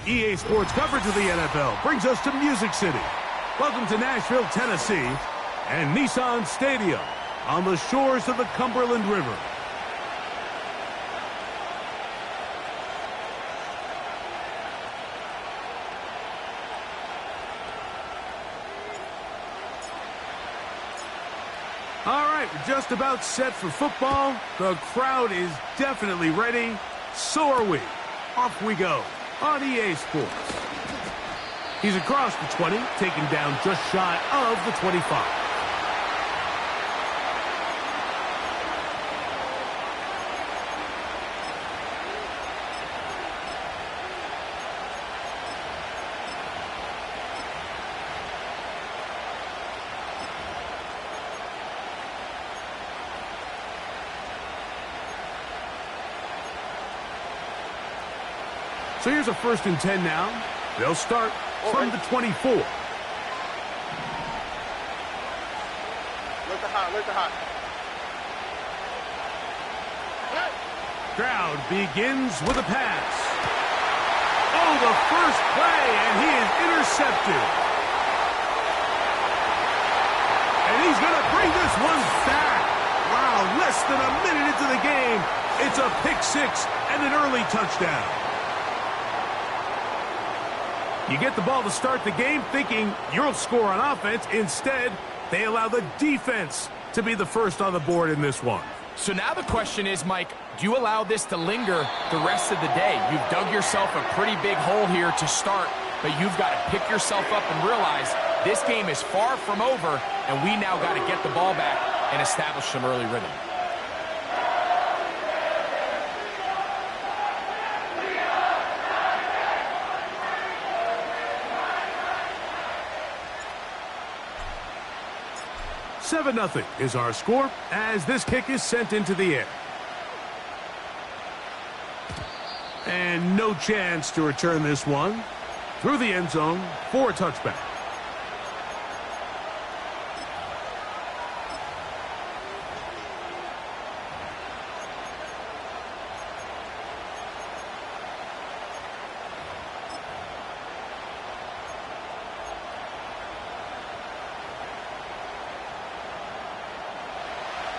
EA Sports coverage of the NFL brings us to Music City. Welcome to Nashville, Tennessee, and Nissan Stadium on the shores of the Cumberland River. All right, we're just about set for football. The crowd is definitely ready. So are we. Off we go on EA Sports. He's across the 20, taken down just shy of the 25. So here's a 1st and 10 now. They'll start from the 24. Look hot. Crowd begins with a pass. Oh, the first play, and he is intercepted. And he's going to bring this one back. Wow, less than a minute into the game. It's a pick six and an early touchdown. You get the ball to start the game thinking you'll score on offense. Instead, they allow the defense to be the first on the board in this one. So now the question is, Mike, do you allow this to linger the rest of the day? You've dug yourself a pretty big hole here to start, but you've got to pick yourself up and realize this game is far from over, and we now got to get the ball back and establish some early rhythm. "7-0 is our score as this kick is sent into the air. And no chance to return this one through the end zone for a touchback.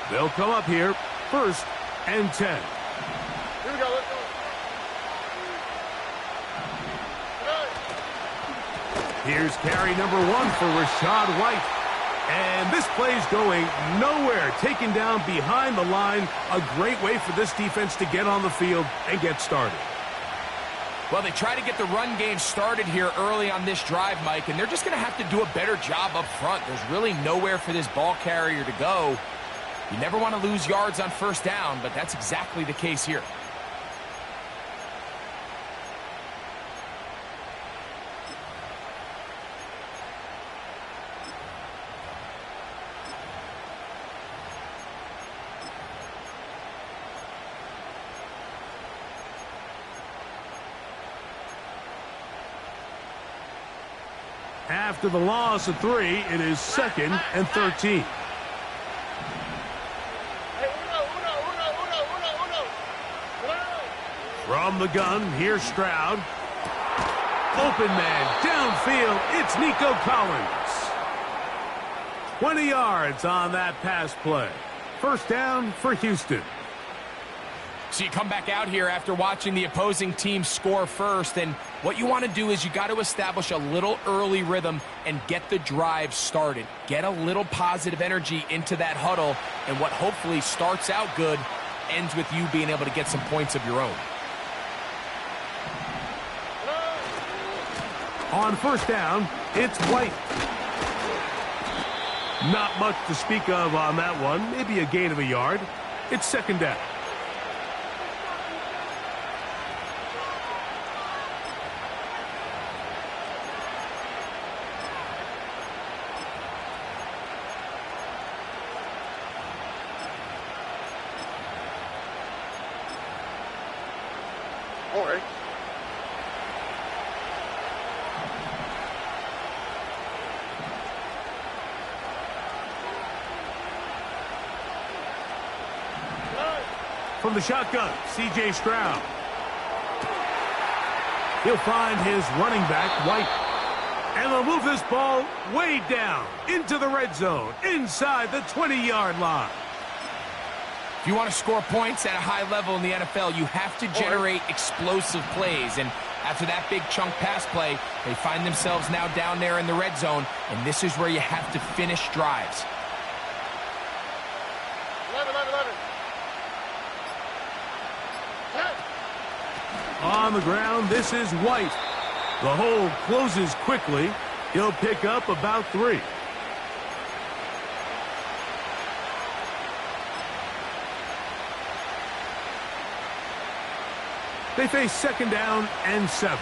They'll come up here, 1st and 10. Here we go, let's go. Here's carry number 1 for Rashad White. And this play's going nowhere. Taken down behind the line. A great way for this defense to get on the field and get started. Well, they try to get the run game started here early on this drive, Mike, and they're just going to have to do a better job up front. There's really nowhere for this ball carrier to go. You never want to lose yards on 1st down, but that's exactly the case here. After the loss of 3, it is 2nd and 13. From the gun, here's Stroud. Open man, downfield, it's Nico Collins. 20 yards on that pass play. 1st down for Houston. So you come back out here after watching the opposing team score first, and what you want to do is you got to establish a little early rhythm and get the drive started. Get a little positive energy into that huddle, and what hopefully starts out good ends with you being able to get some points of your own. On 1st down, it's White. Not much to speak of on that one. Maybe a gain of a yard. It's 2nd down. All right. From the shotgun, C.J. Stroud. He'll find his running back, White. And they'll move this ball way down into the red zone, inside the 20-yard line. If you want to score points at a high level in the NFL, you have to generate explosive plays. And after that big chunk pass play, they find themselves now down there in the red zone, and this is where you have to finish drives. 11. On the ground, this is White. The hole closes quickly. He'll pick up about 3. They face 2nd down and 7.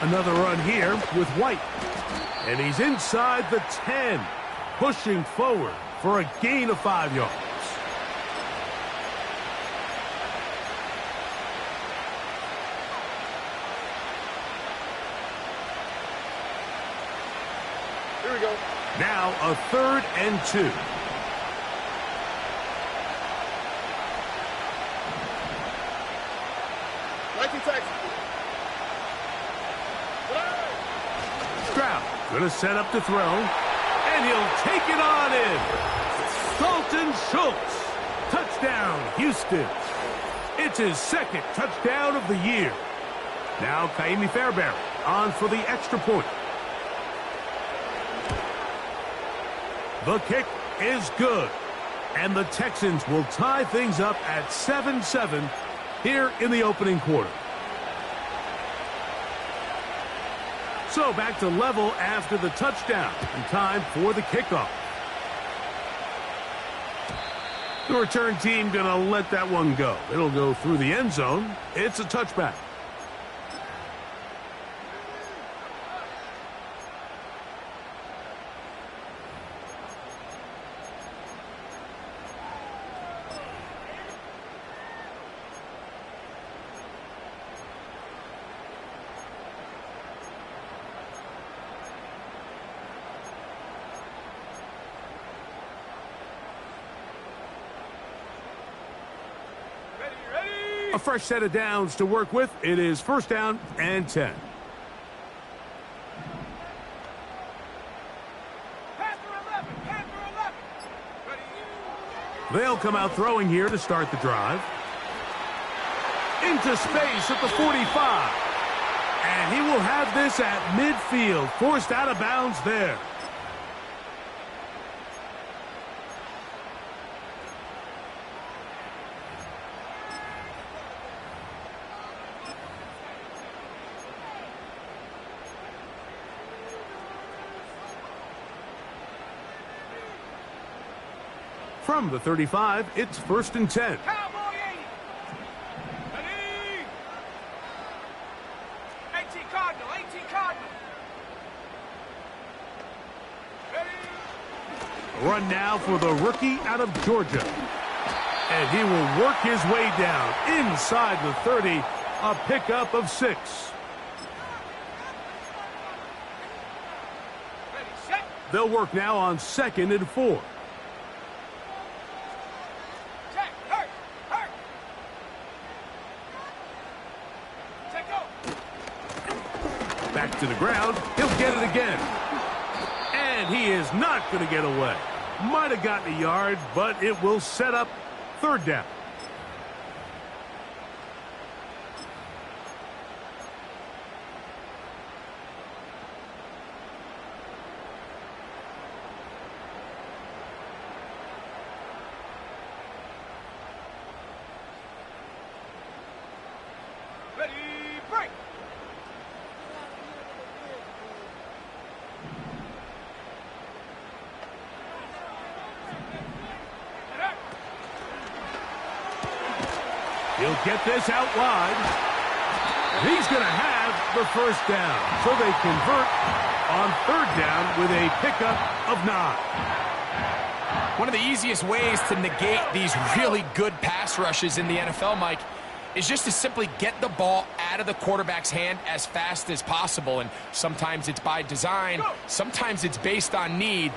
Another run here with White. And he's inside the 10, pushing forward for a gain of 5 yards. Here we go. Now a 3rd and 2. Stroud going to set up to throw, and he'll take it on in. Dalton Schultz, touchdown, Houston. It's his 2nd touchdown of the year. Now Kaimi Fairbairn on for the extra point. The kick is good. And the Texans will tie things up at 7-7 here in the opening quarter. So back to level after the touchdown. And time for the kickoff. The return team going to let that one go. It'll go through the end zone. It's a touchback. A fresh set of downs to work with. It is first down and 10. They'll come out throwing here to start the drive. Into space at the 45. And he will have this at midfield. Forced out of bounds there. From the 35, it's first and 10. Cowboy 80. Ready. 18 Cardinal, 18 Cardinal. Ready. Run now for the rookie out of Georgia. And he will work his way down inside the 30, a pickup of 6. Ready, set. They'll work now on 2nd and 4. Back to the ground. He'll get it again. And he is not going to get away. Might have gotten a yard, but it will set up third down. Ready, break. He'll get this out wide. He's going to have the first down. So they convert on third down with a pickup of 9. One of the easiest ways to negate these really good pass rushes in the NFL, Mike, is just to simply get the ball out of the quarterback's hand as fast as possible. And sometimes it's by design, sometimes it's based on need.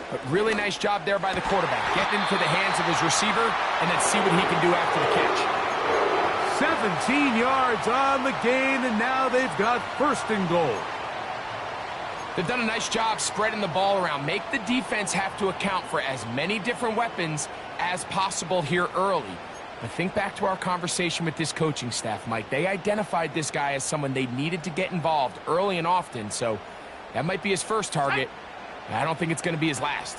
But really nice job there by the quarterback. Getting into the hands of his receiver, and then see what he can do after the catch. 17 yards on the gain, and now they've got first and goal. They've done a nice job spreading the ball around. Make the defense have to account for as many different weapons as possible here early. But think back to our conversation with this coaching staff, Mike. They identified this guy as someone they needed to get involved early and often, so that might be his first target. I don't think it's going to be his last.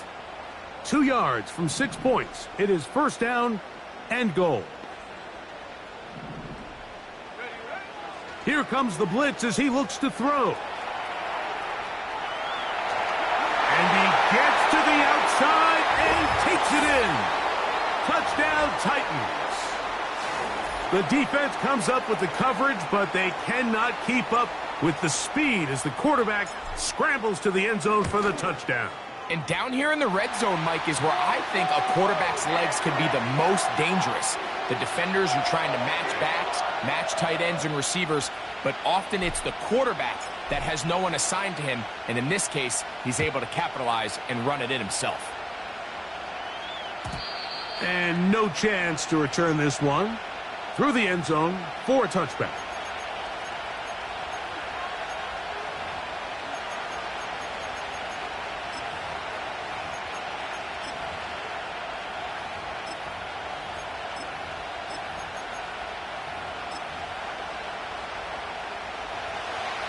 2 yards from 6 points. It is first down and goal. Here comes the blitz as he looks to throw. And he gets to the outside and takes it in. Touchdown, Titans. The defense comes up with the coverage, but they cannot keep up with the speed as the quarterback scrambles to the end zone for the touchdown. And down here in the red zone, Mike, is where I think a quarterback's legs can be the most dangerous. The defenders are trying to match backs, match tight ends and receivers, but often it's the quarterback that has no one assigned to him, and in this case, he's able to capitalize and run it in himself. And no chance to return this one. Through the end zone for a touchback.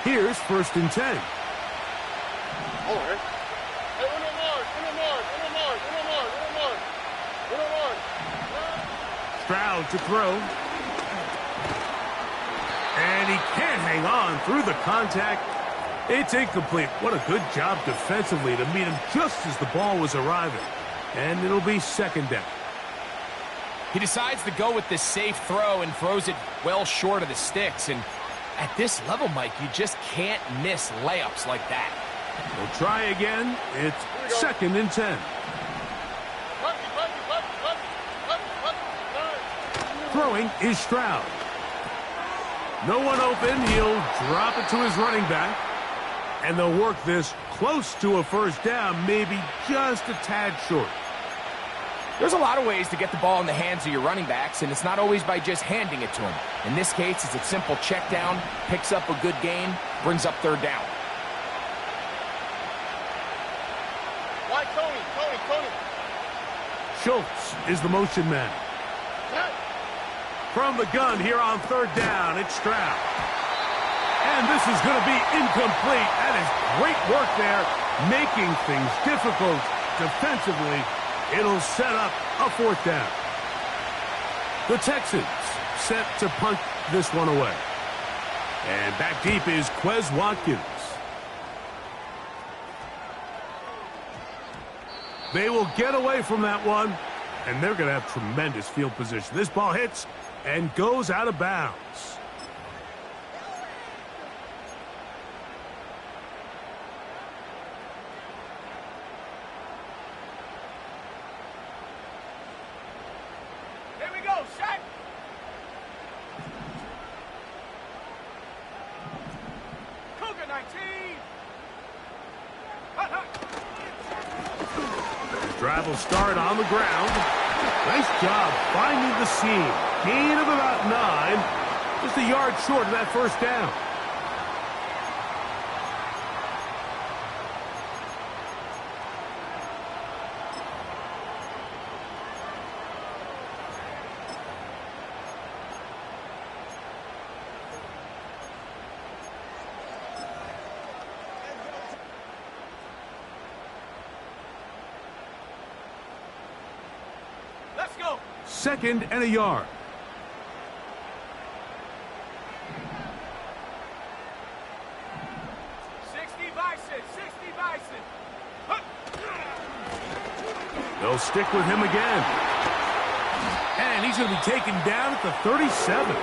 Here's 1st and 10. Stroud to throw. And he can't hang on through the contact. It's incomplete. What a good job defensively to meet him just as the ball was arriving. And it'll be 2nd down. He decides to go with this safe throw and throws it well short of the sticks. And at this level, Mike, you just can't miss layups like that. We'll try again. It's 2nd and 10. Throwing is Stroud. No one open. He'll drop it to his running back. And they'll work this close to a 1st down, maybe just a tad short. There's a lot of ways to get the ball in the hands of your running backs, and it's not always by just handing it to them. In this case, it's a simple check down, picks up a good gain, brings up 3rd down. Why, Tony? Schultz is the motion man. From the gun here on 3rd down, it's Stroud. And this is going to be incomplete. That is great work there, making things difficult defensively. It'll set up a 4th down. The Texans set to punt this one away. And back deep is Quez Watkins. They will get away from that one, and they're going to have tremendous field position. This ball hits and goes out of bounds. Here we go, set. Cougar 19. Drive will start on the ground. Nice job finding the seam. Gain of about 9. Just a yard short of that 1st down. Let's go. 2nd and a yard. They'll stick with him again. And he's going to be taken down at the 37.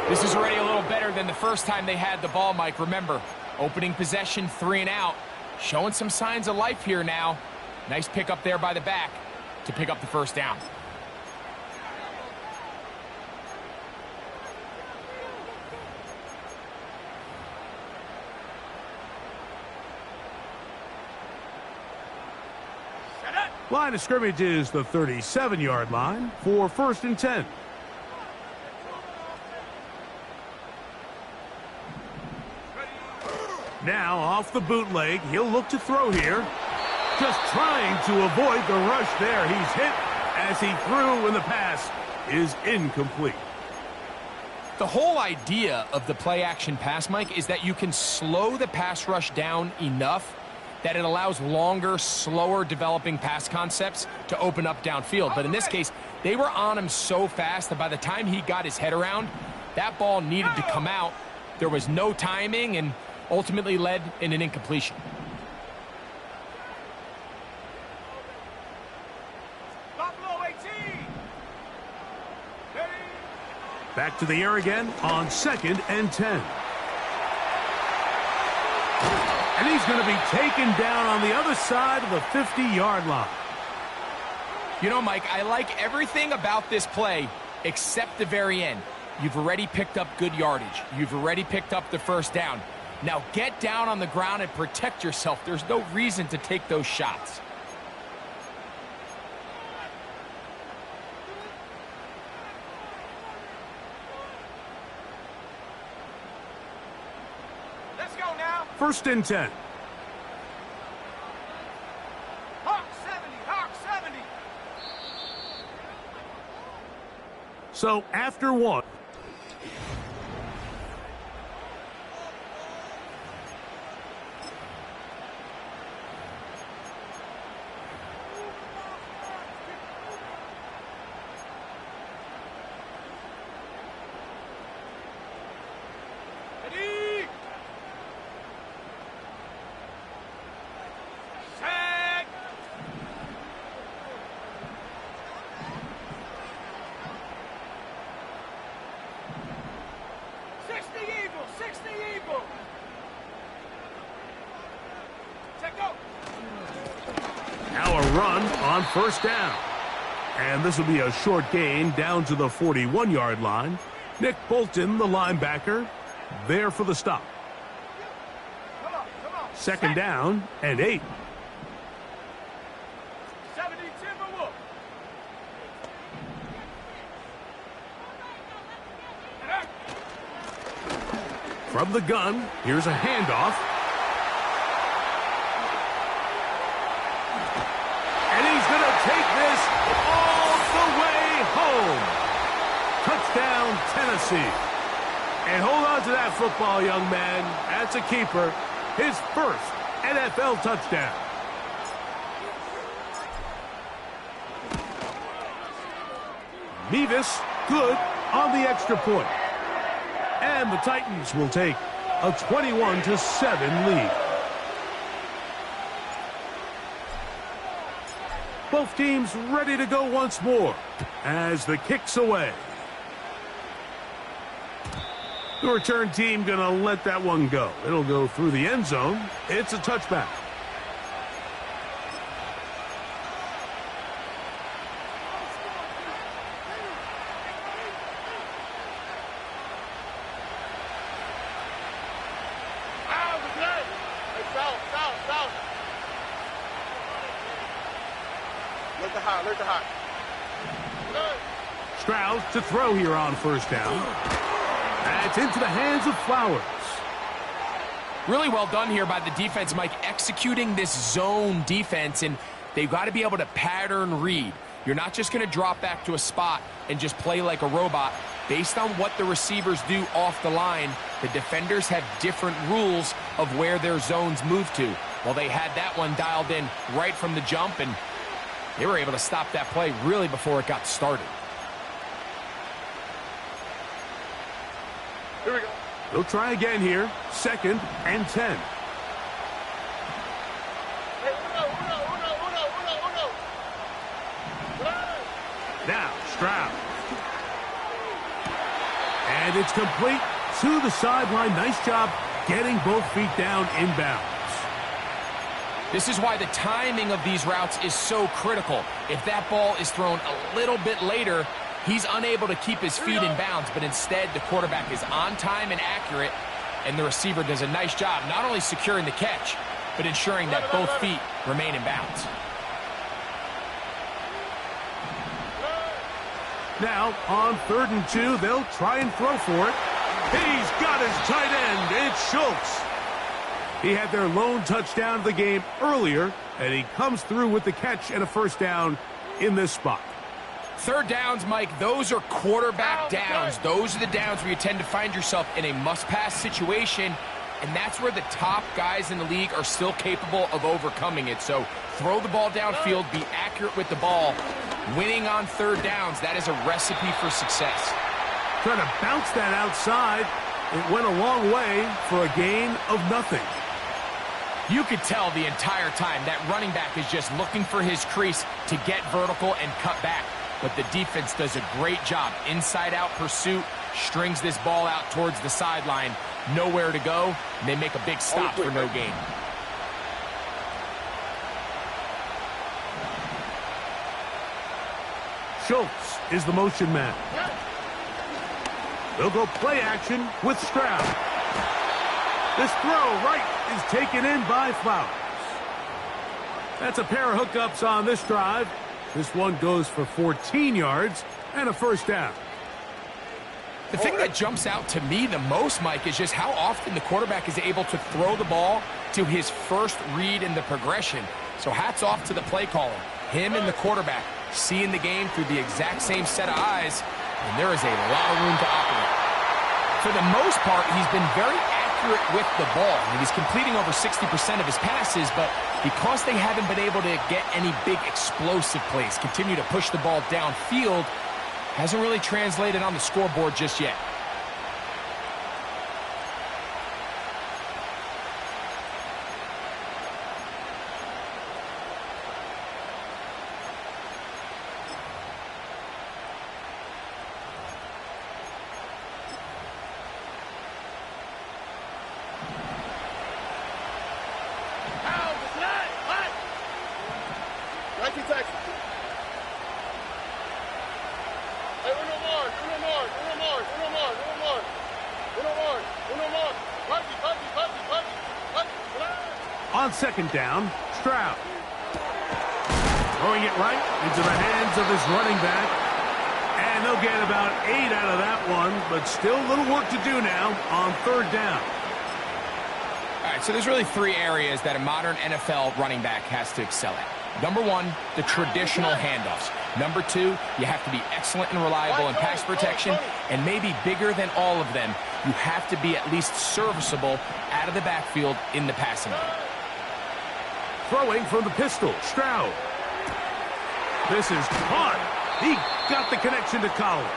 This is already a little better than the first time they had the ball, Mike. Remember, opening possession, 3 and out. Showing some signs of life here now. Nice pick up there by the back to pick up the 1st down. Line of scrimmage is the 37-yard line for 1st and 10. Now off the bootleg, he'll look to throw here. Just trying to avoid the rush there. He's hit as he threw, and the pass is incomplete. The whole idea of the play-action pass, Mike, is that you can slow the pass rush down enough that it allows longer, slower developing pass concepts to open up downfield. But in this case, they were on him so fast that by the time he got his head around, that ball needed to come out. There was no timing and ultimately led in an incompletion. Back to the air again on 2nd and 10. And he's going to be taken down on the other side of the 50-yard line. You know, Mike, I like everything about this play except the very end. You've already picked up good yardage. You've already picked up the 1st down. Now get down on the ground and protect yourself. There's no reason to take those shots. Let's go now. 1st and 10. Hawk 70, Hawk 70. So after one. 60 Eagles, 60 Eagles. Check go. Now a run on first down. And this will be a short gain down to the 41-yard line. Nick Bolton, the linebacker, there for the stop. Come on. Second down and 8. 70 Timberwolf. From the gun, here's a handoff. And he's going to take this all the way home. Touchdown, Tennessee. And hold on to that football, young man. That's a keeper. His first NFL touchdown. Mevis, good on the extra point. And the Titans will take a 21-7 lead. Both teams ready to go once more as the kick's away. The return team going to let that one go. It'll go through the end zone. It's a touchback. Alert the hot. Strauss to throw here on first down. That's into the hands of Flowers. Really well done here by the defense, Mike, executing this zone defense, and they've got to be able to pattern read. You're not just going to drop back to a spot and just play like a robot. Based on what the receivers do off the line, the defenders have different rules of where their zones move to. Well, they had that one dialed in right from the jump, and they were able to stop that play really before it got started. Here we go. They'll try again here. Second and 10. Hey, uno. Now, Stroud. And it's complete to the sideline. Nice job getting both feet down inbounds. This is why the timing of these routes is so critical. If that ball is thrown a little bit later, he's unable to keep his feet in bounds, but instead the quarterback is on time and accurate, and the receiver does a nice job not only securing the catch, but ensuring that both feet remain in bounds. Now, on 3rd and 2, they'll try and throw for it. He's got his tight end. It's Schultz. He had their lone touchdown of the game earlier, and he comes through with the catch and a first down in this spot. Third downs, Mike, those are quarterback downs. Those are the downs where you tend to find yourself in a must-pass situation, and that's where the top guys in the league are still capable of overcoming it. So throw the ball downfield, be accurate with the ball. Winning on third downs, that is a recipe for success. Trying to bounce that outside. It went a long way for a gain of nothing. You could tell the entire time that running back is just looking for his crease to get vertical and cut back. But the defense does a great job. Inside-out pursuit, strings this ball out towards the sideline. Nowhere to go, and they make a big stop for no gain. Schultz is the motion man. They'll go play action with Stroud. This throw right is taken in by Flowers. That's a pair of hookups on this drive. This one goes for 14 yards and a first down. The thing that jumps out to me the most, Mike, is just how often the quarterback is able to throw the ball to his first read in the progression. So hats off to the play caller. Him and the quarterback seeing the game through the exact same set of eyes, and there is a lot of room to operate. For the most part, he's been very accurate with the ball. I mean, he's completing over 60% of his passes, but because they haven't been able to get any big explosive plays, continue to push the ball downfield, hasn't really translated on the scoreboard just yet. Texans. Hey, uno more. On second down, Stroud. Throwing it right into the hands of his running back. And they'll get about 8 out of that one, but still a little work to do now on third down. All right, so there's really 3 areas that a modern NFL running back has to excel at. Number 1, the traditional handoffs. Number 2, you have to be excellent and reliable in pass protection. And maybe bigger than all of them, you have to be at least serviceable out of the backfield in the passing game. Throwing from the pistol, Stroud. This is caught. He got the connection to Collins.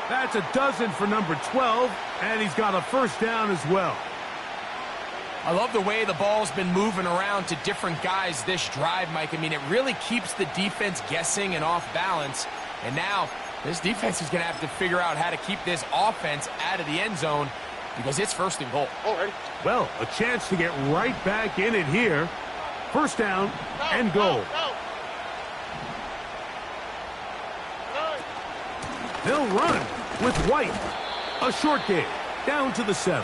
That's a dozen for number 12, and he's got a first down as well. I love the way the ball's been moving around to different guys this drive, Mike. I mean, it really keeps the defense guessing and off balance. And now this defense is going to have to figure out how to keep this offense out of the end zone because it's first and goal. Well, a chance to get right back in it here. First down and goal. They'll run with White. A short game down to the 7.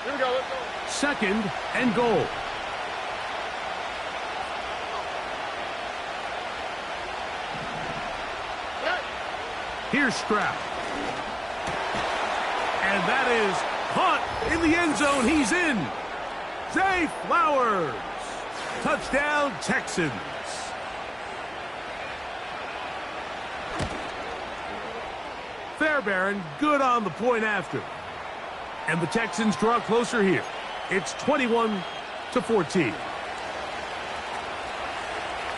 Here we go, let's go. Second and goal. Here's Stroud. And that is caught in the end zone. He's in. Zay Flowers. Touchdown, Texans. Fairbairn good on the point after. And the Texans draw closer here. It's 21-14.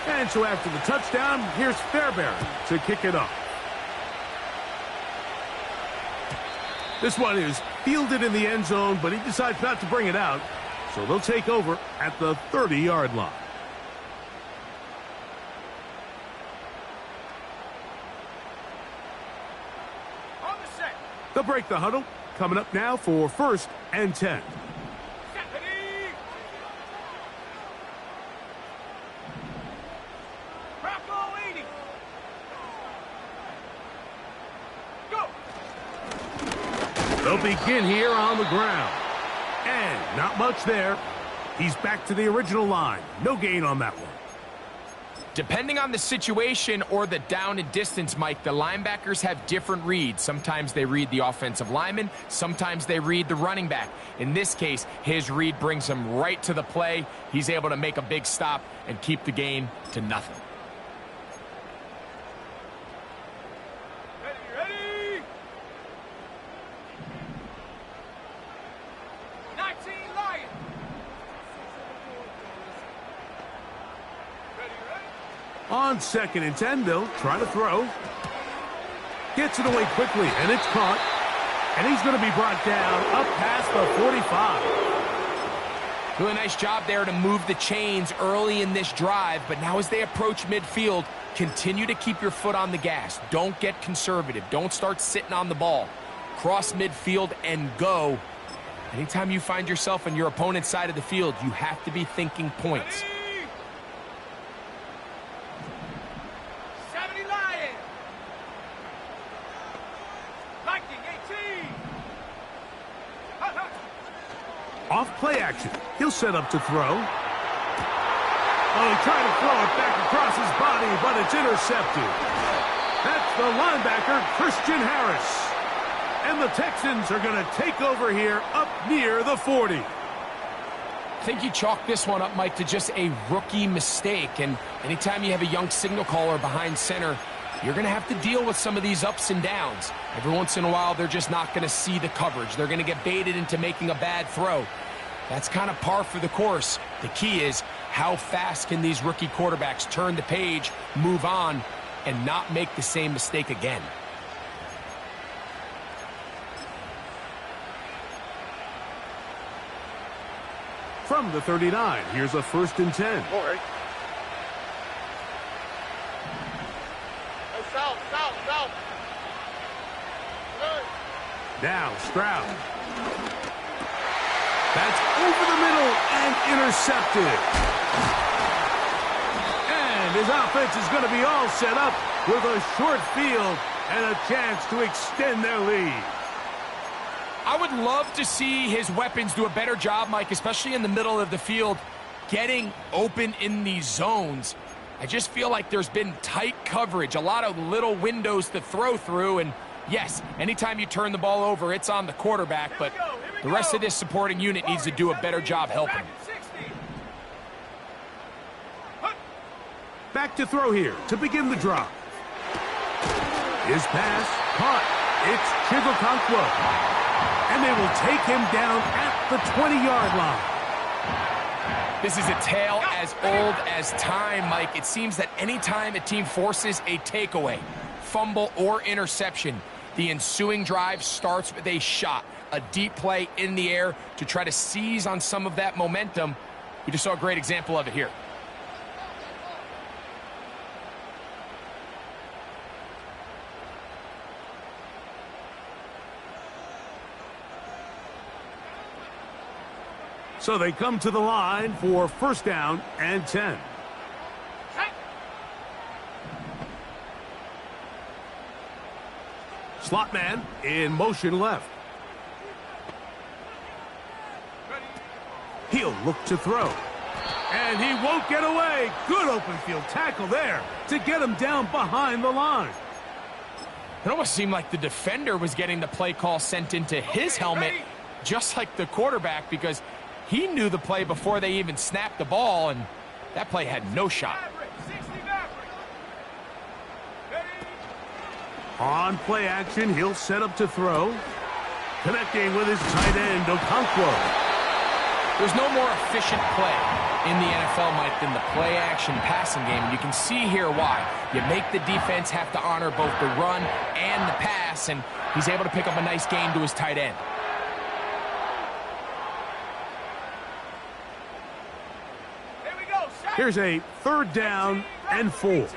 And so after the touchdown, here's Fairbairn to kick it off. This one is fielded in the end zone, but he decides not to bring it out. So they'll take over at the 30-yard line. On the set. They'll break the huddle. Coming up now for first and 10. Stephanie. Bravo 80. Go. They'll begin here on the ground. And not much there. He's back to the original line. No gain on that one. Depending on the situation or the down and distance, Mike, the linebackers have different reads. Sometimes they read the offensive lineman. Sometimes they read the running back. In this case, his read brings him right to the play. He's able to make a big stop and keep the gain to nothing. Ready. 19 Lions. Ready. On second and 10, they'll try to throw. Gets it away quickly, and it's caught. And he's going to be brought down up past the 45. Really nice job there to move the chains early in this drive, but now as they approach midfield, continue to keep your foot on the gas. Don't get conservative. Don't start sitting on the ball. Cross midfield and go. Anytime you find yourself on your opponent's side of the field, you have to be thinking points. 70 Lions. Viking 18. Off play action. He'll set up to throw. Oh, he tried to throw it back across his body, but it's intercepted. That's the linebacker, Christian Harris. And the Texans are going to take over here up near the 40. I think you chalk this one up, Mike, to just a rookie mistake. And anytime you have a young signal caller behind center, you're going to have to deal with some of these ups and downs. Every once in a while, they're just not going to see the coverage. They're going to get baited into making a bad throw. That's kind of par for the course. The key is how fast can these rookie quarterbacks turn the page, move on, and not make the same mistake again. From the 39, here's a 1st and 10. Go, Harry. Hey, south. Good. Now Stroud. That's over the middle and intercepted. And his offense is going to be all set up with a short field and a chance to extend their lead. I would love to see his weapons do a better job, Mike, especially in the middle of the field, getting open in these zones. I just feel like there's been tight coverage, a lot of little windows to throw through, and yes, anytime you turn the ball over, it's on the quarterback, but the rest of this supporting unit needs to do a better job helping. Back to throw here to begin the drive. His pass caught. It's Chigokonkwo. And they will take him down at the 20-yard line. This is a tale as old as time, Mike. It seems that anytime a team forces a takeaway, fumble, or interception, the ensuing drive starts with a shot, a deep play in the air to try to seize on some of that momentum. We just saw a great example of it here. So they come to the line for 1st down and 10. Slot man in motion left. He'll look to throw. And he won't get away. Good open field tackle there to get him down behind the line. It almost seemed like the defender was getting the play call sent into his helmet, just like the quarterback, because he knew the play before they even snapped the ball, and that play had no shot. On play action, he'll set up to throw. Connecting with his tight end, Okonkwo. There's no more efficient play in the NFL, Mike, than the play-action passing game. And you can see here why. You make the defense have to honor both the run and the pass, and he's able to pick up a nice gain to his tight end. Here's a 3rd down and 4.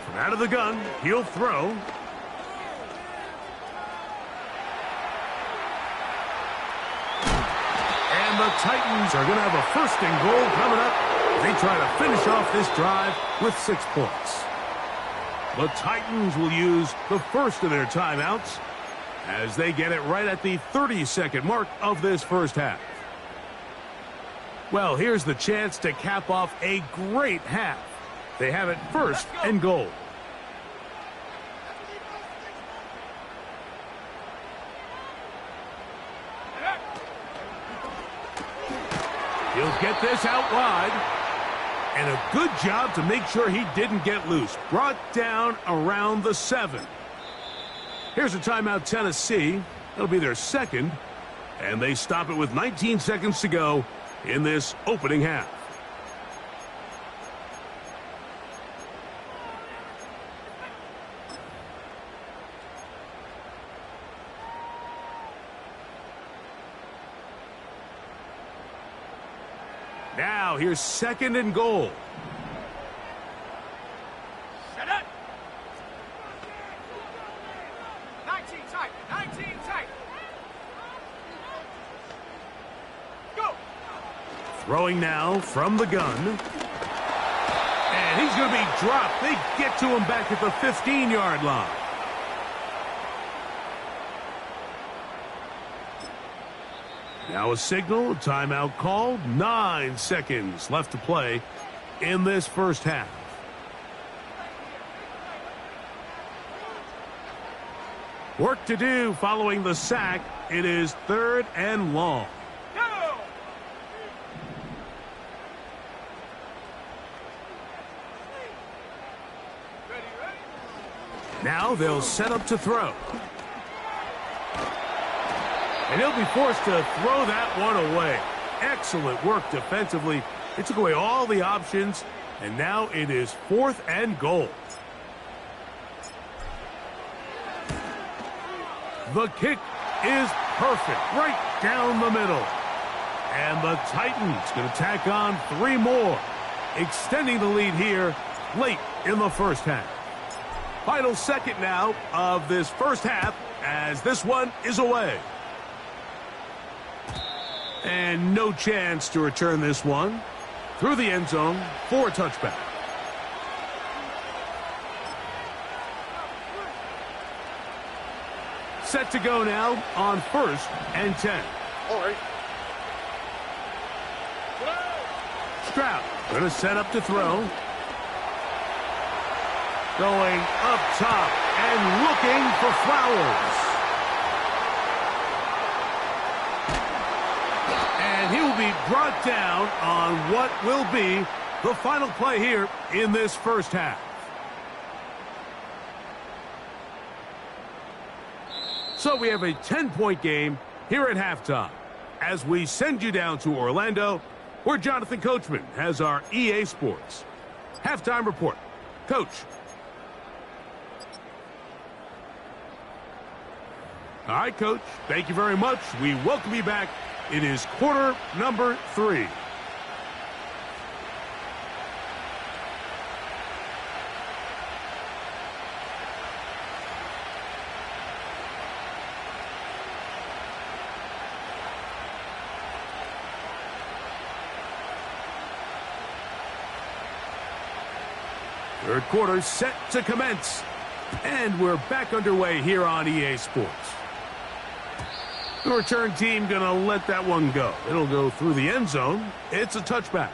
From out of the gun, he'll throw. And the Titans are going to have a 1st and goal coming up. They try to finish off this drive with 6 points. The Titans will use the first of their timeouts as they get it right at the 30-second mark of this first half. Well, here's the chance to cap off a great half. They have it 1st and goal. He'll get this out wide. And a good job to make sure he didn't get loose. Brought down around the 7. Here's a timeout, Tennessee. It'll be their 2nd. And they stop it with 19 seconds to go in this opening half. Now, here's 2nd and goal. Set up. 19 tight. 19 tight. Go. Throwing now from the gun. And he's going to be dropped. They get to him back at the 15-yard line. Now a signal, timeout called. 9 seconds left to play in this first half. Work to do following the sack. It is 3rd and long. Go. Ready. Now they'll set up to throw. And he'll be forced to throw that one away. Excellent work defensively. It took away all the options, and now it is 4th and goal. The kick is perfect, right down the middle. And the Titans going to tack on 3 more, extending the lead here late in the first half. Final second now of this first half as this one is away. And no chance to return this one through the end zone for a touchback. Set to go now on 1st and 10. All right. Stroud going to set up to throw. Going up top and looking for Flowers. And he will be brought down on what will be the final play here in this first half. So we have a 10-point game here at halftime as we send you down to Orlando, where Jonathan Coachman has our EA Sports halftime report. Coach. All right, Coach. Thank you very much. We welcome you back. It is quarter number 3. Third quarter set to commence. And we're back underway here on EA Sports. The return team going to let that one go. It'll go through the end zone. It's a touchback.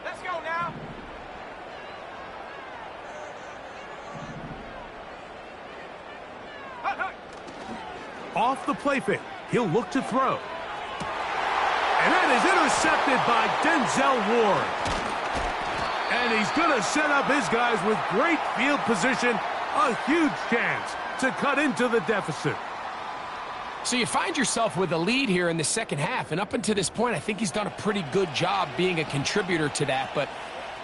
Let's go now. Off the play fake, he'll look to throw. And that is intercepted by Denzel Ward. And he's going to set up his guys with great field position. A huge chance to cut into the deficit. So you find yourself with a lead here in the second half, and up until this point, I think he's done a pretty good job being a contributor to that, but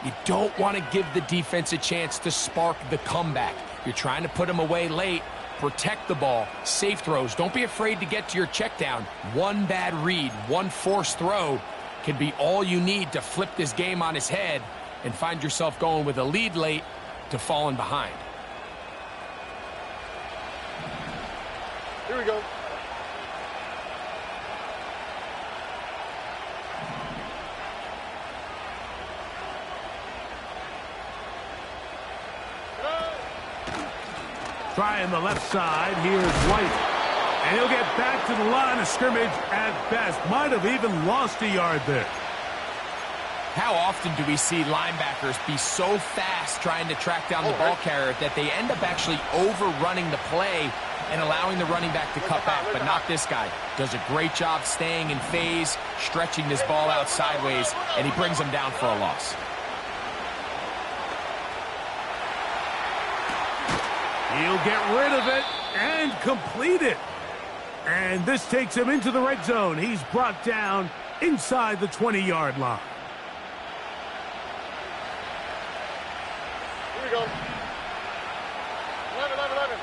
you don't want to give the defense a chance to spark the comeback. You're trying to put him away late, protect the ball, safe throws. Don't be afraid to get to your check down. One bad read, one forced throw can be all you need to flip this game on its head and find yourself going with a lead late to falling behind. Here we go. Trying the left side, here's White. And he'll get back to the line of scrimmage at best. Might have even lost a yard there. How often do we see linebackers be so fast trying to track down the ball carrier that they end up actually overrunning the play and allowing the running back to cut back, but not this guy. Does a great job staying in phase, stretching this ball out sideways, and he brings him down for a loss. He'll get rid of it and complete it. And this takes him into the red zone. He's brought down inside the 20-yard line. Here we go. 11.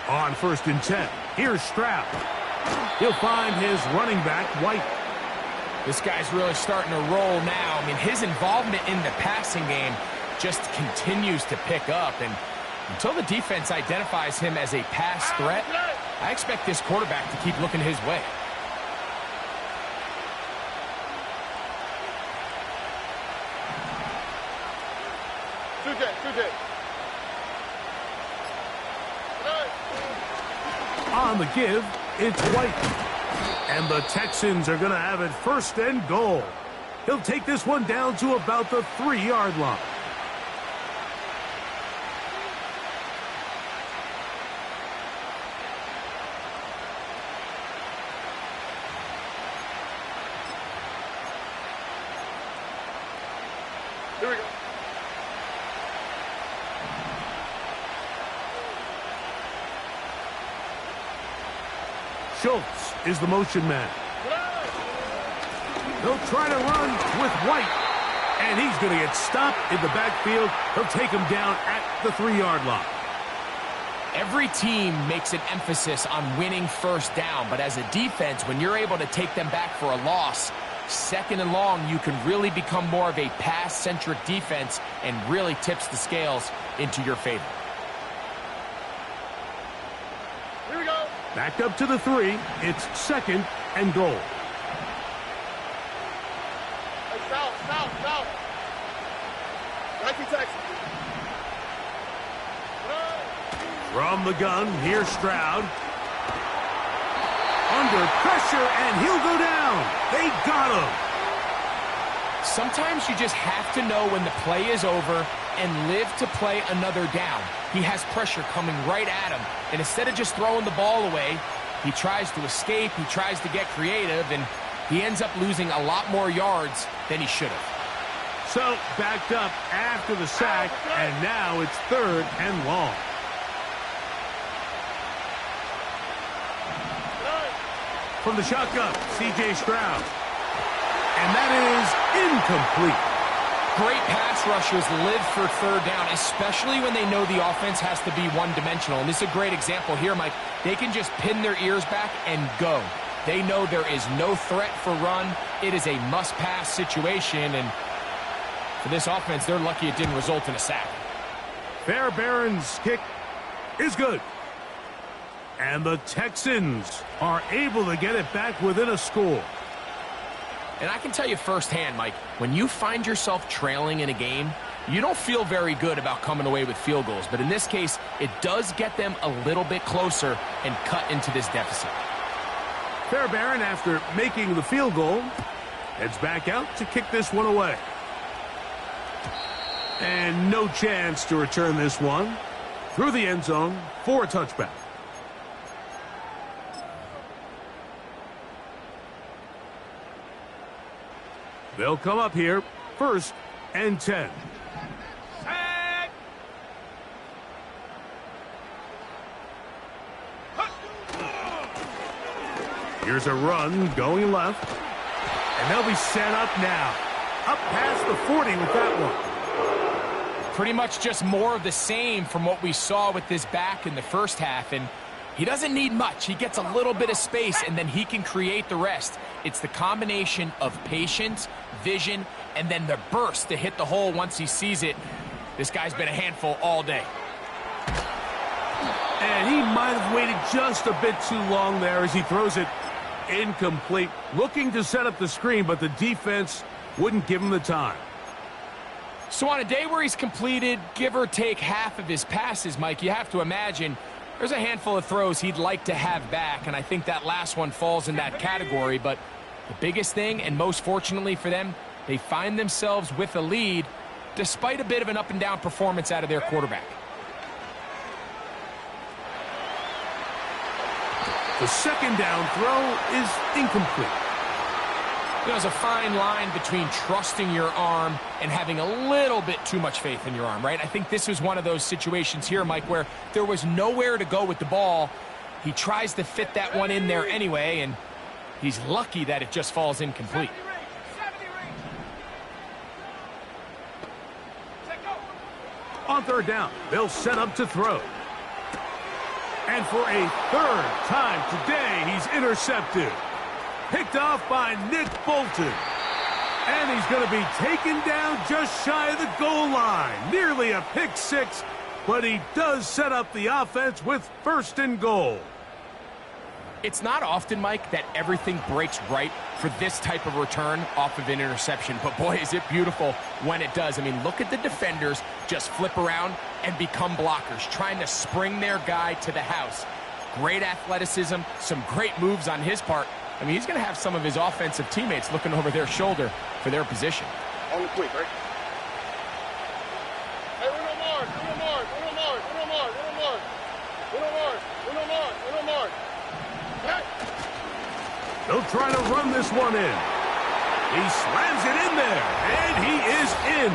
On 1st and 10, here's Stroud. He'll find his running back, White. This guy's really starting to roll now. I mean, his involvement in the passing game just continues to pick up, and until the defense identifies him as a pass threat, I expect this quarterback to keep looking his way. Two. On the give, it's White. And the Texans are going to have it 1st and goal. He'll take this one down to about the 3-yard line. Here we go. Schultz is the motion man. He'll try to run with White. And he's going to get stopped in the backfield. He'll take him down at the 3-yard line. Every team makes an emphasis on winning first down, but as a defense, when you're able to take them back for a loss, second and long, you can really become more of a pass-centric defense and really tips the scales into your favor. Here we go. Back up to the 3. It's 2nd and goal. Hey, south. Nike Texans. From the gun, here's Stroud. Under pressure, and he'll go down. They got him. Sometimes you just have to know when the play is over and live to play another down. He has pressure coming right at him, and instead of just throwing the ball away, he tries to escape, he tries to get creative, and he ends up losing a lot more yards than he should have. So, backed up after the sack, and now it's 3rd and long. From the shotgun, C.J. Stroud. And that is incomplete. Great pass rushers live for 3rd down, especially when they know the offense has to be one-dimensional. And this is a great example here, Mike. They can just pin their ears back and go. They know there is no threat for run. It is a must-pass situation, and for this offense, they're lucky it didn't result in a sack. Fairbairn's kick is good. And the Texans are able to get it back within a score. And I can tell you firsthand, Mike, when you find yourself trailing in a game, you don't feel very good about coming away with field goals. But in this case, it does get them a little bit closer and cut into this deficit. Fairbairn, after making the field goal, heads back out to kick this one away. And no chance to return this one through the end zone for a touchback. They'll come up here, 1st and 10. Here's a run going left. And they'll be set up now. Up past the 40 with that one. Pretty much just more of the same from what we saw with this back in the first half. And he doesn't need much. He gets a little bit of space, and then he can create the rest. It's the combination of patience, vision, and then the burst to hit the hole once he sees it. This guy's been a handful all day. And he might have waited just a bit too long there as he throws it incomplete. Looking to set up the screen, but the defense wouldn't give him the time. So on a day where he's completed, give or take half of his passes, Mike, you have to imagine there's a handful of throws he'd like to have back, and I think that last one falls in that category. But the biggest thing, and most fortunately for them, they find themselves with a lead despite a bit of an up-and-down performance out of their quarterback. The second down throw is incomplete. There's a fine line between trusting your arm and having a little bit too much faith in your arm, right? I think this was one of those situations here, Mike, where there was nowhere to go with the ball. He tries to fit that one in there anyway, and he's lucky that it just falls incomplete. On 3rd down, they'll set up to throw. And for a 3rd time today, he's intercepted. Picked off by Nick Bolton. And he's going to be taken down just shy of the goal line. Nearly a pick six, but he does set up the offense with 1st and goal. It's not often, Mike, that everything breaks right for this type of return off of an interception. But boy, is it beautiful when it does. I mean, look at the defenders just flip around and become blockers, trying to spring their guy to the house. Great athleticism, some great moves on his part. I mean, he's going to have some of his offensive teammates looking over their shoulder for their position. Only quick, right? Hey, Uno Mars. They'll try to run this one in. He slams it in there, and he is in.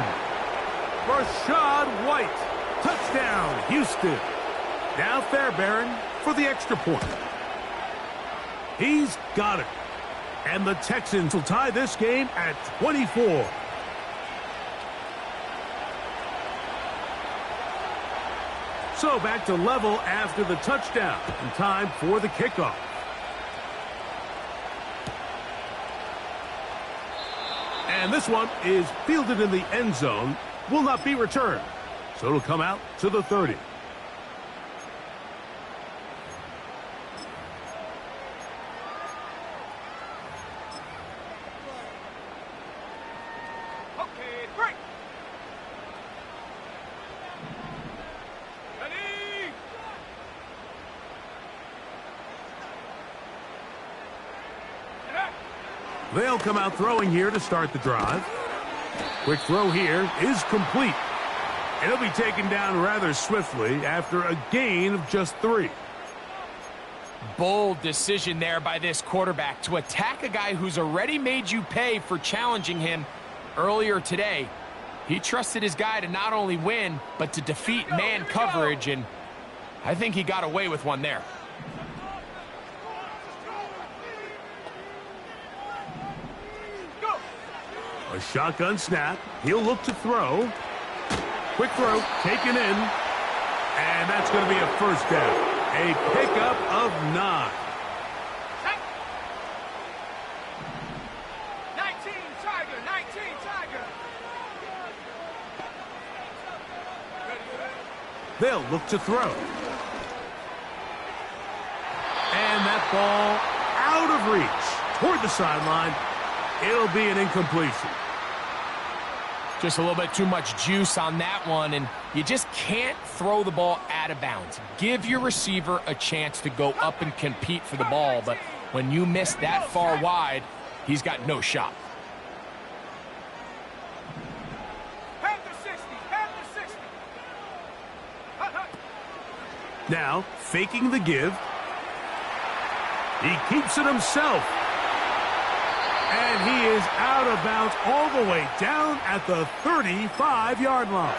Rashad White. Touchdown, Houston. Now Fairbairn for the extra point. He's got it. And the Texans will tie this game at 24. So back to level after the touchdown. And time for the kickoff. And this one is fielded in the end zone. Will not be returned. So it'll come out to the 30. Okay, break. Ready. They'll come out throwing here to start the drive. Quick throw here is complete. And he'll be taken down rather swiftly after a gain of just 3. Bold decision there by this quarterback to attack a guy who's already made you pay for challenging him earlier today. He trusted his guy to not only win, but to defeat man coverage, and I think he got away with one there. A shotgun snap. He'll look to throw. Quick throw, taken in. And that's going to be a first down. A pickup of 9. 19, Tiger, 19, Tiger. They'll look to throw. And that ball out of reach toward the sideline. It'll be an incompletion. Just a little bit too much juice on that one, and you just can't throw the ball out of bounds. Give your receiver a chance to go up and compete for the ball, but when you miss that far wide, he's got no shot. Panther 60, Panther 60. Now, faking the give. He keeps it himself. And he is out of bounds all the way down at the 35-yard line.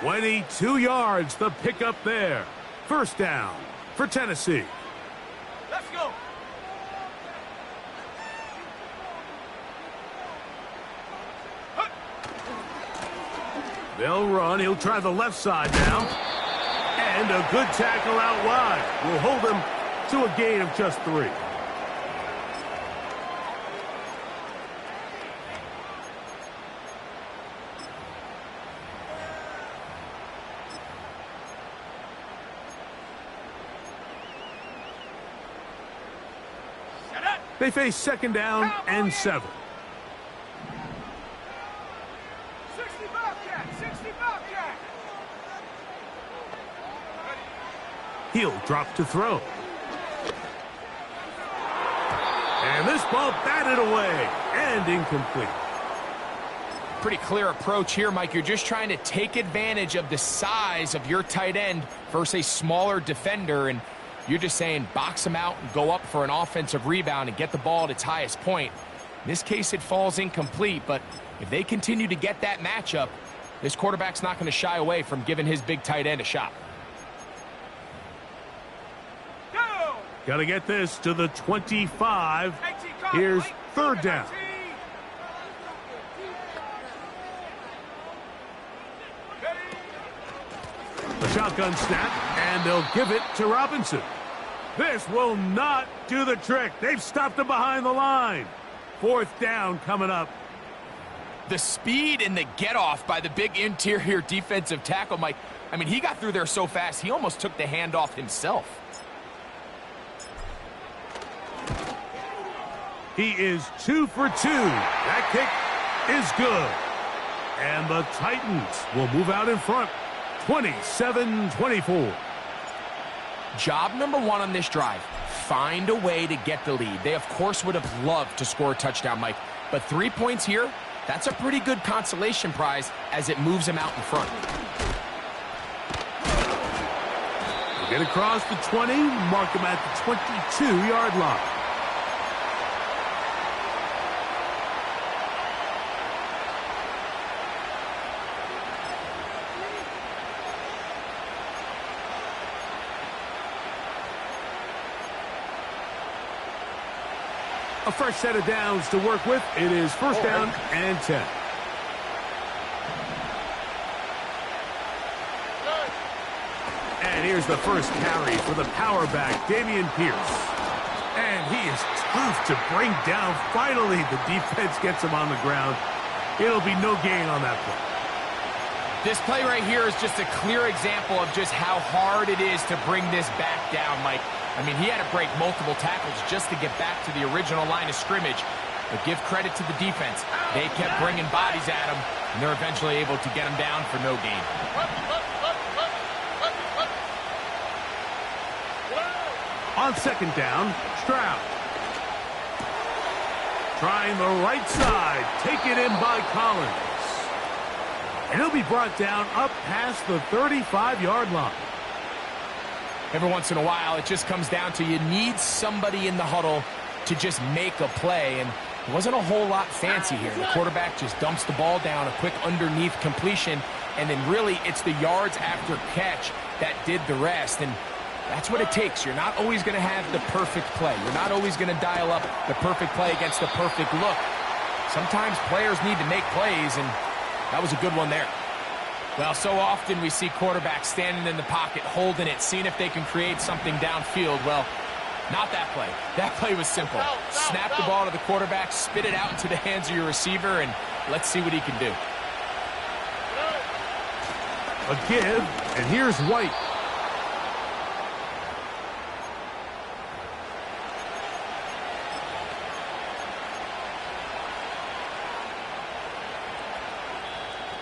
22 yards, the pickup there. First down for Tennessee. Let's go. They'll run. He'll try the left side now. And a good tackle out wide will hold him to a gain of just 3. They face second down and 7. 60 Bobcat, 60 Bobcat. He'll drop to throw. And this ball batted away and incomplete. Pretty clear approach here, Mike. You're just trying to take advantage of the size of your tight end versus a smaller defender, and you're just saying box him out and go up for an offensive rebound and get the ball at its highest point. In this case, it falls incomplete, but if they continue to get that matchup, this quarterback's not going to shy away from giving his big tight end a shot. Go. Got to get this to the 25. Here's third down. The shotgun snap, and they'll give it to Robinson. This will not do the trick. They've stopped him behind the line. Fourth down coming up. The speed and the get-off by the big interior defensive tackle, Mike. I mean, he got through there so fast, he almost took the handoff himself. He is 2 for 2. That kick is good. And the Titans will move out in front. 27-24. Job number 1 on this drive, find a way to get the lead. They, of course, would have loved to score a touchdown, Mike. But 3 points here, that's a pretty good consolation prize as it moves him out in front. They get across the 20, mark him at the 22-yard line. A fresh set of downs to work with. It is first down and 10. And here's the first carry for the power back, Dameon Pierce. And he is tough to bring down. Finally, the defense gets him on the ground. It'll be no gain on that play. This play right here is just a clear example of just how hard it is to bring this back down, Mike. I mean, he had to break multiple tackles just to get back to the original line of scrimmage. But give credit to the defense. They kept bringing bodies at him, and they're eventually able to get him down for no gain. On second down, Stroud. Trying the right side. Taken in by Collins. And he'll be brought down up past the 35-yard line. Every once in a while, it just comes down to you need somebody in the huddle to just make a play. And it wasn't a whole lot fancy here. The quarterback just dumps the ball down, a quick underneath completion, and then really it's the yards after catch that did the rest. And that's what it takes. You're not always going to have the perfect play. You're not always going to dial up the perfect play against the perfect look. Sometimes players need to make plays, and that was a good one there. Well, so often we see quarterbacks standing in the pocket, holding it, seeing if they can create something downfield. Well, not that play. That play was simple. Snap the ball to the quarterback, spit it out into the hands of your receiver, and let's see what he can do. A give, and here's White.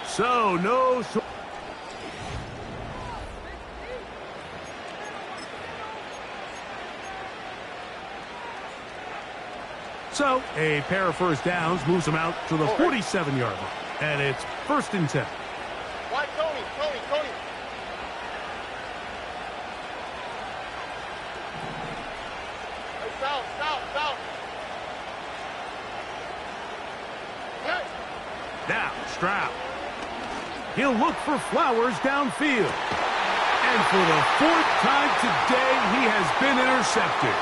So, no... So, a pair of first downs moves them out to the 47-yard line. And it's first and 10. Why, Tony? Hey, south. Hey. Now, Stroud. He'll look for Flowers downfield. And for the fourth time today, he has been intercepted.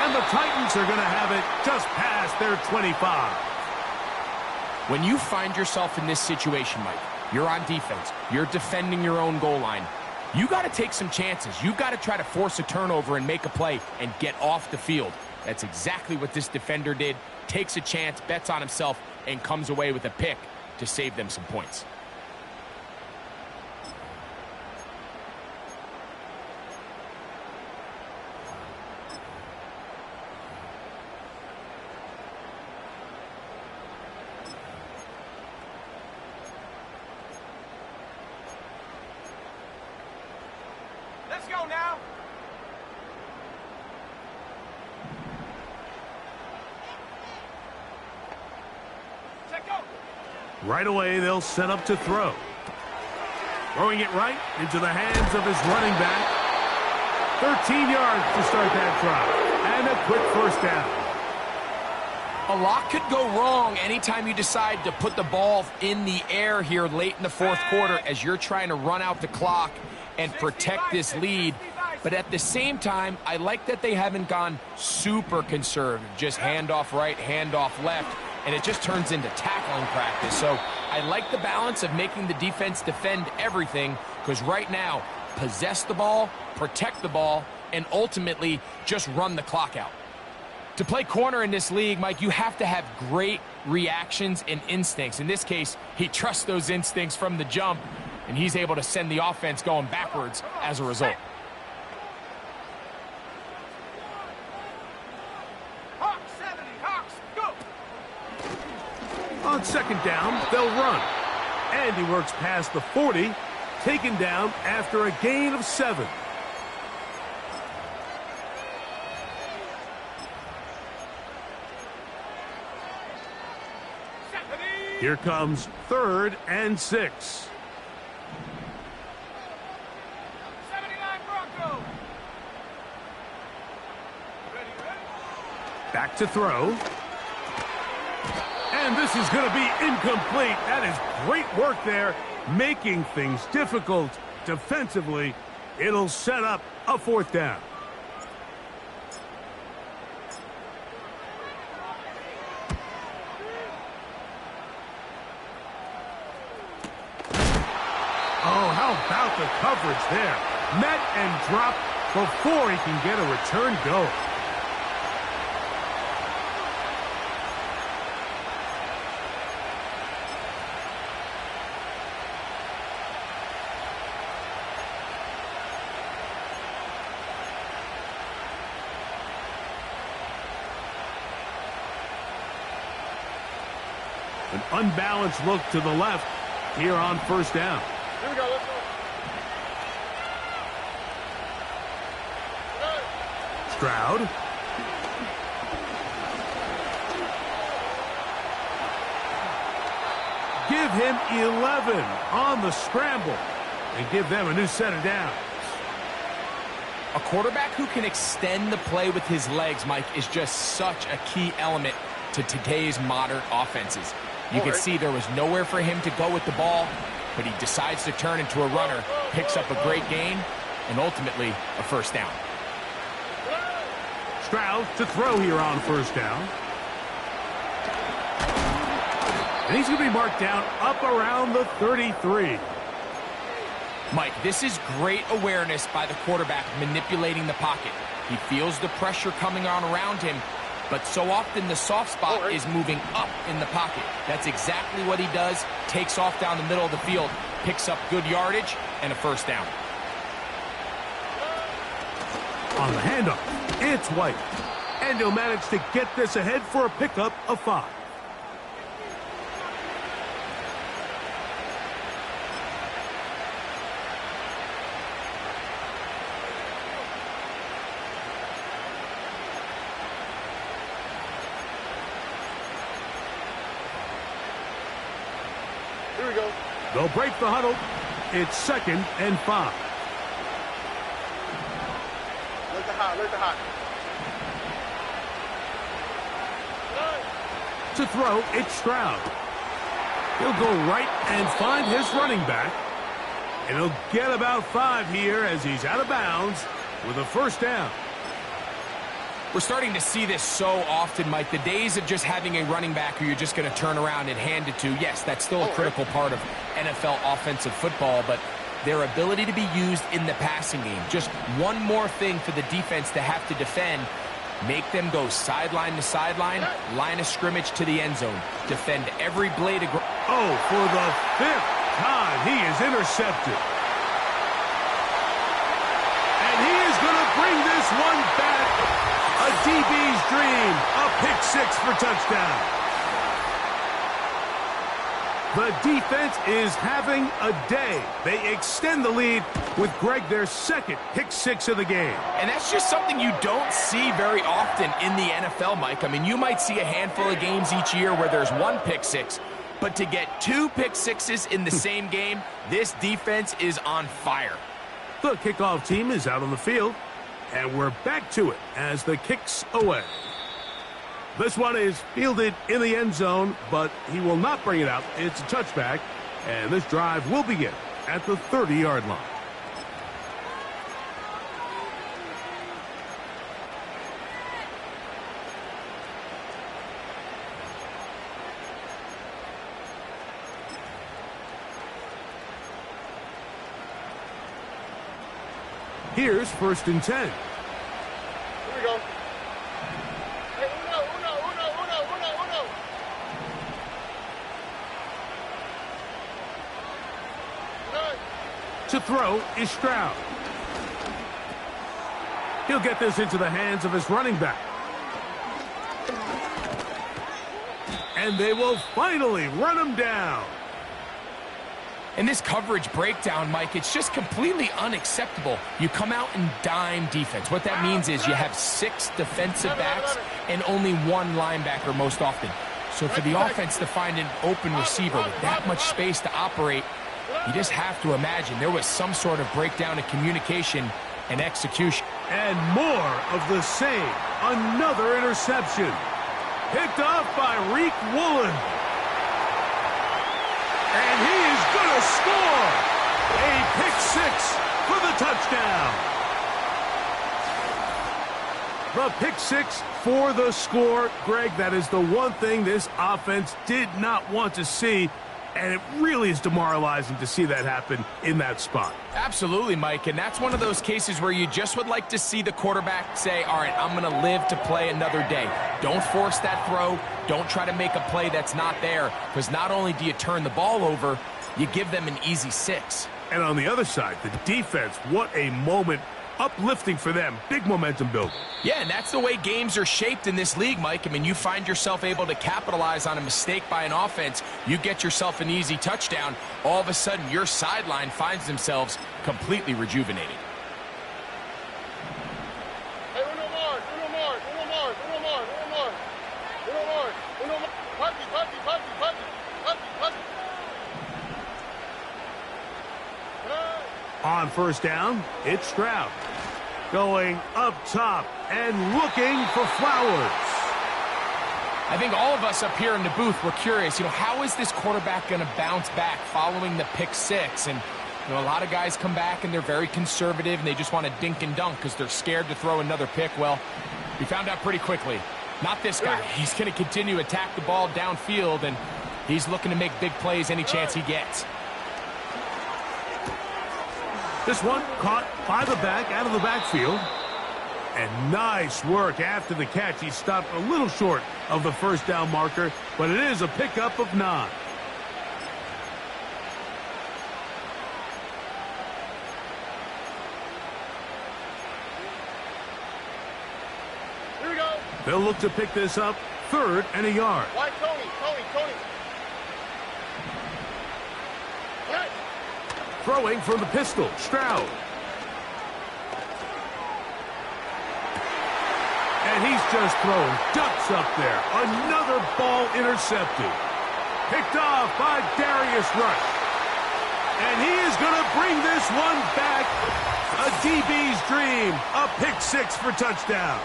And the Titans are going to have it just past their 25. When you find yourself in this situation, Mike, you're on defense, you're defending your own goal line, you got to take some chances. You got to try to force a turnover and make a play and get off the field. That's exactly what this defender did. Takes a chance, bets on himself, and comes away with a pick to save them some points. Let's go now. Check go. Right away, they'll set up to throw. Throwing it right into the hands of his running back. 13 yards to start that drive. And a quick first down. A lot could go wrong anytime you decide to put the ball in the air here late in the fourth quarter as you're trying to run out the clock and protect this lead. But at the same time, I like that they haven't gone super conservative. Just handoff right, handoff left, and it just turns into tackling practice. So I like the balance of making the defense defend everything, because right now, possess the ball, protect the ball, and ultimately just run the clock out. To play corner in this league, Mike, you have to have great reactions and instincts. In this case, he trusts those instincts from the jump, and he's able to send the offense going backwards as a result. Hawks, 70, Hawks, go. On second down, they'll run. And he works past the 40, taken down after a gain of 7. Here comes 3rd and 6. 79 Bronco. Ready. Back to throw. And this is going to be incomplete. That is great work there, making things difficult defensively. It'll set up a 4th down. about the coverage there. Met and dropped before he can get a return go. An unbalanced look to the left here on first down. Here we go, let's go. Stroud. Give him 11 on the scramble and give them a new set of downs. A quarterback who can extend the play with his legs, Mike, is just such a key element to today's modern offenses. You can see there was nowhere for him to go with the ball, but he decides to turn into a runner, picks up a great gain, and ultimately a first down. Stroud to throw here on first down. And he's going to be marked down up around the 33. Mike, this is great awareness by the quarterback manipulating the pocket. He feels the pressure coming on around him, but so often the soft spot is moving up in the pocket. That's exactly what he does. Takes off down the middle of the field, picks up good yardage, and a first down. On the handoff, it's White. And he'll manage to get this ahead for a pickup of 5. Here we go. They'll break the huddle. It's 2nd and 5. Let the hot, let the hot. To throw, it's Stroud. He'll go right and find his running back. And he'll get about 5 here as he's out of bounds with a first down. We're starting to see this so often, Mike. The days of just having a running back who you're just going to turn around and hand it to, yes, that's still a critical part of NFL offensive football, but their ability to be used in the passing game. Just one more thing for the defense to have to defend. Make them go sideline to sideline, line of scrimmage to the end zone. Defend every blade of grass. Oh, for the 5th time, he is intercepted. And he is going to bring this one back. A DB's dream, a pick 6 for touchdown. The defense is having a day. They extend the lead with Greg their 2nd pick 6 of the game. And that's just something you don't see very often in the NFL, Mike. I mean, you might see a handful of games each year where there's 1 pick 6, but to get 2 pick 6s in the same game, this defense is on fire. The kickoff team is out on the field, and we're back to it as the kick's away. This one is fielded in the end zone, but he will not bring it out. It's a touchback, and this drive will begin at the 30-yard line. Here's 1st and 10. Here we go. Hey, uno. To throw is Stroud. He'll get this into the hands of his running back. And they will finally run him down. And this coverage breakdown, Mike, it's just completely unacceptable. You come out in dime defense. What that means is you have 6 defensive backs and only 1 linebacker most often. So for the offense to find an open receiver with that much space to operate, you just have to imagine there was some sort of breakdown in communication and execution. And more of the same. Another interception. Picked off by Reek Woolen. And he is going to score. A pick 6 for the touchdown. The pick 6 for the score. Greg, that is the one thing this offense did not want to see. And it really is demoralizing to see that happen in that spot. Absolutely, Mike, and that's one of those cases where you just would like to see the quarterback say, all right, I'm going to live to play another day. Don't force that throw. Don't try to make a play that's not there, because not only do you turn the ball over, you give them an easy 6. And on the other side, the defense, what a moment. Uplifting for them. Big momentum building. Yeah, and that's the way games are shaped in this league, Mike. I mean, you find yourself able to capitalize on a mistake by an offense. You get yourself an easy touchdown. All of a sudden, your sideline finds themselves completely rejuvenated. Hey, uno more. On first down, it's Stroud. Going up top and looking for Flowers. I think all of us up here in the booth were curious, how is this quarterback going to bounce back following the pick 6? And, a lot of guys come back and they're very conservative and they just want to dink and dunk because they're scared to throw another pick. Well, we found out pretty quickly. Not this guy. He's going to continue to attack the ball downfield, and he's looking to make big plays any chance he gets. This one caught by the back out of the backfield. And nice work after the catch. He stopped a little short of the first down marker, but it is a pickup of 9. Here we go. They'll look to pick this up 3rd and a yard. Why, Tony. Right. Throwing from the pistol, Stroud. And he's just throwing ducks up there. Another ball intercepted. Picked off by Darius Rush. And he is going to bring this one back. A DB's dream. A pick 6 for touchdown.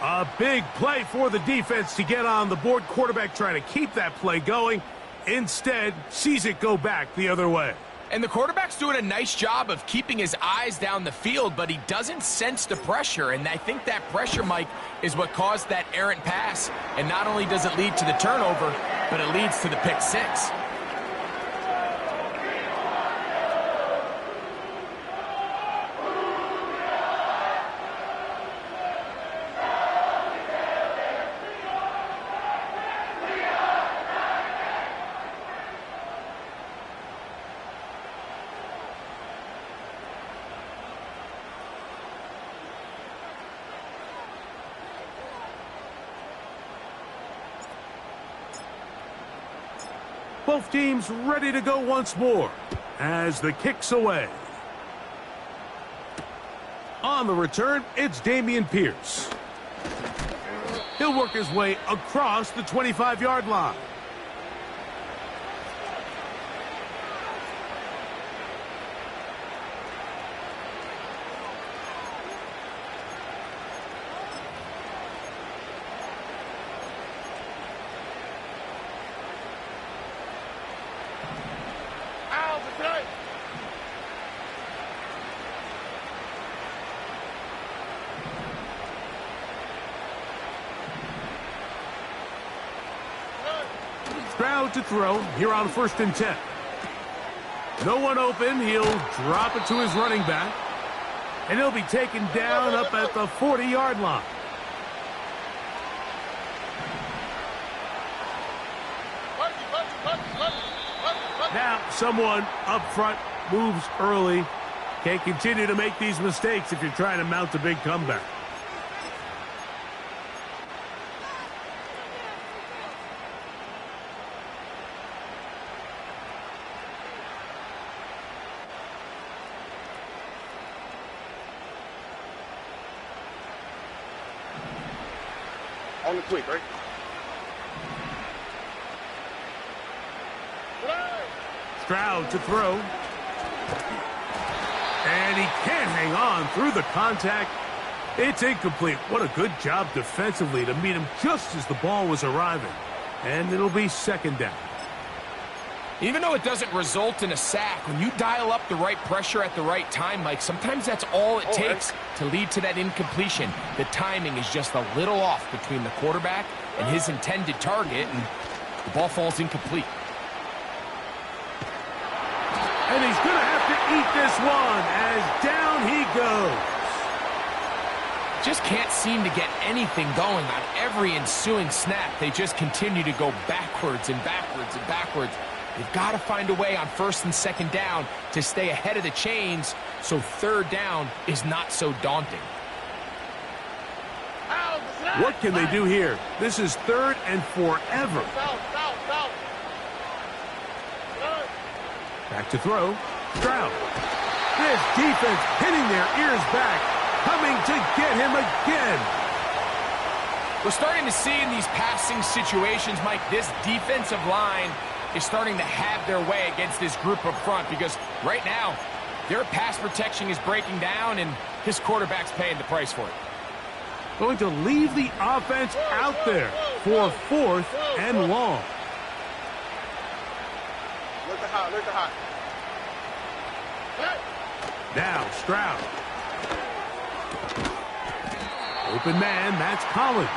A big play for the defense to get on the board. Quarterback trying to keep that play going. Instead, sees it go back the other way. And the quarterback's doing a nice job of keeping his eyes down the field, but he doesn't sense the pressure. And I think that pressure, Mike, is what caused that errant pass. And not only does it lead to the turnover, but it leads to the pick 6. Both teams ready to go once more as the kick's away. On the return, it's Dameon Pierce. He'll work his way across the 25-yard line. Stroud to throw here on 1st and 10. No one open. He'll drop it to his running back. And he'll be taken down up at the 40-yard line. Now someone up front moves early. Can't continue to make these mistakes if you're trying to mount a big comeback. On the quick, right? Stroud to throw. And he can't hang on through the contact. It's incomplete. What a good job defensively to meet him just as the ball was arriving. And it'll be 2nd down. Even though it doesn't result in a sack, when you dial up the right pressure at the right time, Mike, sometimes that's all it takes to lead to that incompletion. The timing is just a little off between the quarterback and his intended target, and The ball falls incomplete. And he's going to have to eat this one as down he goes. Just can't seem to get anything going on every ensuing snap. They just continue to go backwards and backwards and backwards. They've got to find a way on first and second down to stay ahead of the chains so third down is not so daunting. What can they do here? This is third and forever. Back to throw. Stroud. This defense pinning their ears back, coming to get him again. We're starting to see in these passing situations, Mike, this defensive line is starting to have their way against this group up front because right now their pass protection is breaking down and his quarterback's paying the price for it. Going to leave the offense out there for fourth and long. Look at hot, look at hot. Now Stroud. Open man, that's Collins.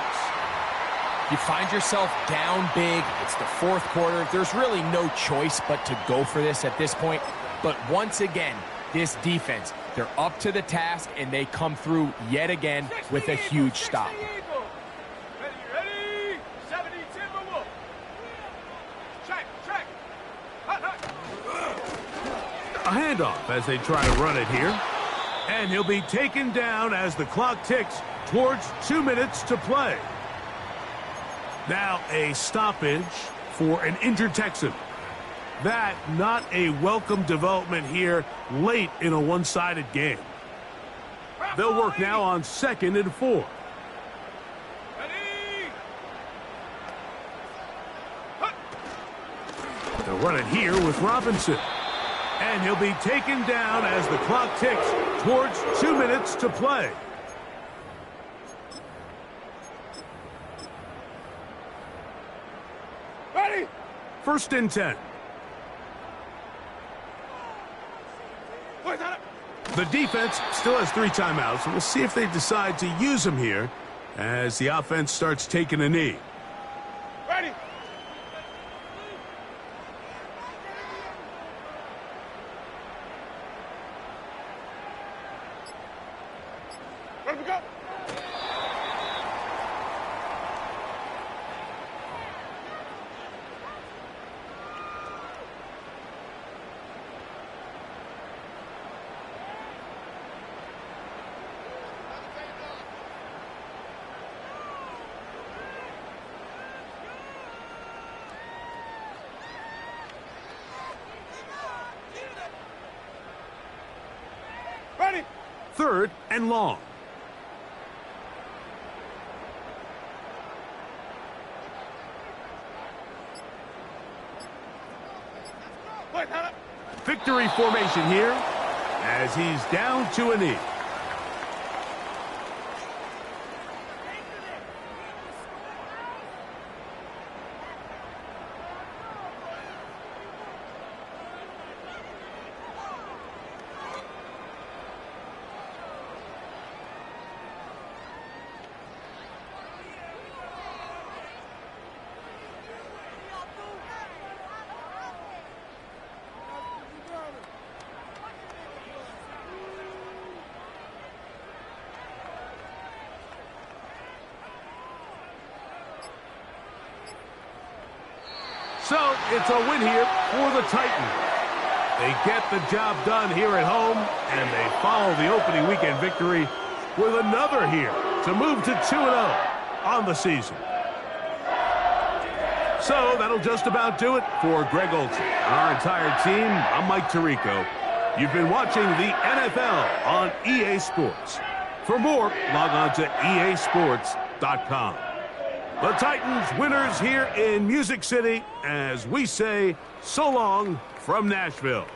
You find yourself down big. It's the fourth quarter. There's really no choice but to go for this at this point. But once again, this defense, they're up to the task, and they come through yet again with a huge stop. Ready, 70 Timberwolf. Check. Hot. A handoff as they try to run it here. And he'll be taken down as the clock ticks towards 2 minutes to play. Now a stoppage for an injured Texan. That not a welcome development here late in a one-sided game. They'll work now on 2nd and 4. They'll run it here with Robinson. And he'll be taken down as the clock ticks towards 2 minutes to play. Ready. 1st and 10. The defense still has 3 timeouts, and we'll see if they decide to use them here as the offense starts taking a knee. Ready. Ready to go. Ready. 3rd and long. Wait, hold up. Victory formation here as he's down to a knee. So it's a win here for the Titans. They get the job done here at home, and they follow the opening weekend victory with another here to move to 2-0 on the season. So that'll just about do it for Greg Olsen and our entire team. I'm Mike Tirico. You've been watching the NFL on EA Sports. For more, log on to easports.com. The Titans winners here in Music City as we say so long from Nashville.